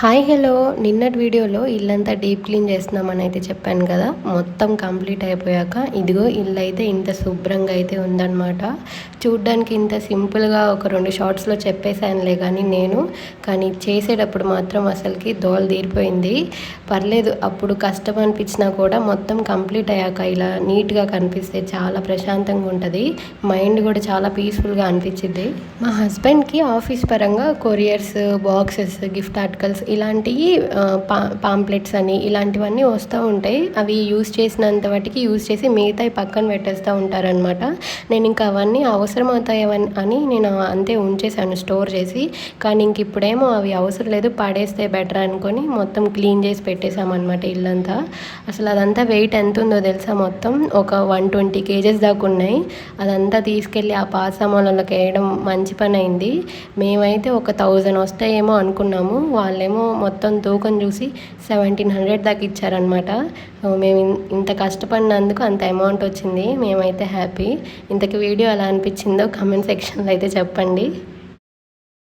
Hi hello నిన్నటి వీడియోలో ఇల్లంతా డీప్ క్లీన్ చేస్తున్నామని అయితే చెప్పాను కదా. మొత్తం కంప్లీట్ అయిపోయాక ఇదిగో ఇల్లు అయితే ఇంత శుభ్రంగా అయితే ఉందన్నమాట. చూడ్డానికి ఇంత సింపుల్గా ఒక 2 షార్ట్స్లో చెప్పేశానులే కానీ చేసేటప్పుడు మాత్రం అసలుకి దోల తీరిపోయింది. పర్లేదు, అప్పుడు కష్టం అనిపించినా కూడా మొత్తం కంప్లీట్ అయ్యాక ఇలా నీట్గా కనిపిస్తే చాలా ప్రశాంతంగా ఉంటుంది. మైండ్ కూడా చాలా పీస్ఫుల్గా అనిపించింది. మా హస్బెండ్కి ఆఫీస్ పరంగా కొరియర్స్, బాక్సెస్, గిఫ్ట్ ఆర్టికల్స్ ఇలాంటివి పాంప్లెట్స్ అని ఇలాంటివన్నీ వస్తూ ఉంటాయి. అవి యూజ్ చేసినంత వాటికి యూజ్ చేసి మిగతాయి పక్కన పెట్టేస్తూ ఉంటారనమాట. నేను ఇంకా అవన్నీ అవసరం అవుతాయని నేను అంతే ఉంచేసాను స్టోర్ చేసి. కానీ ఇంక ఇప్పుడేమో అవి అవసరం లేదు, పడేస్తే బెటర్ అనుకొని మొత్తం క్లీన్ చేసి పెట్టేసామన్నమాట ఇల్లంతా. అసలు అదంతా వెయిట్ ఎంత ఉందో తెలుసా? మొత్తం ఒక 120 kgs దాకా ఉన్నాయి. అదంతా తీసుకెళ్ళి ఆ పాత సామాన్లలోకి వేయడం మంచి పని అయింది. మేమైతే ఒక 1000 వస్తాయేమో అనుకున్నాము. వాళ్ళేమో మొత్తం తూకం చూసి 1700 దాకా ఇచ్చారనమాట. మేము ఇంత కష్టపడినందుకు అంత అమౌంట్ వచ్చింది. మేమైతే హ్యాపీ. ఇంతకు వీడియో ఎలా అనిపించిందో కామెంట్ సెక్షన్లో అయితే చెప్పండి.